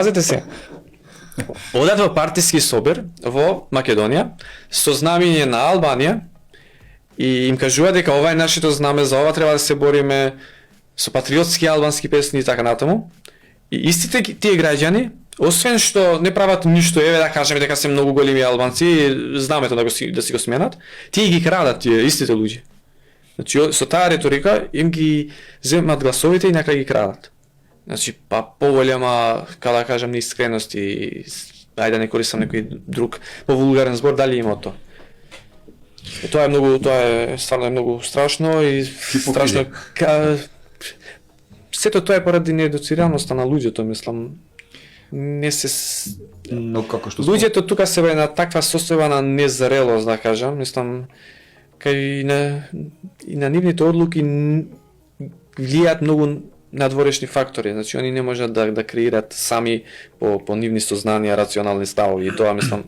Пазете се. Одат во партиски собир во Македонија со знамење на Албанија и им кажуваат дека ова е нашето знаме, за ова треба да се бориме, со патриотски албански песни и така натаму. И истите тие граѓани, освен што не прават ништо, еве да кажеме дека се многу големи албанци, знамето да си го сменат, тие ги крадат тие истите луѓе. Значи со таа реторика им ги земат гласовите и накрај ги крадат. Значи па поголема, како да кажам, неискреност и ајде да не користам некој друг повулгарен збор, дали има тоа. Тоа е стварно многу страшно и страшно. Сето тоа е поради неедуцираноста на луѓето, мислам. Не се Но како што луѓето тука се на таква состојба на незрелост, да кажам, мислам, кај и на нивните одлуки влијаат многу надворешни фактори, значи они не можат да креират сами по нивни сознанија рационални ставови и тоа мислам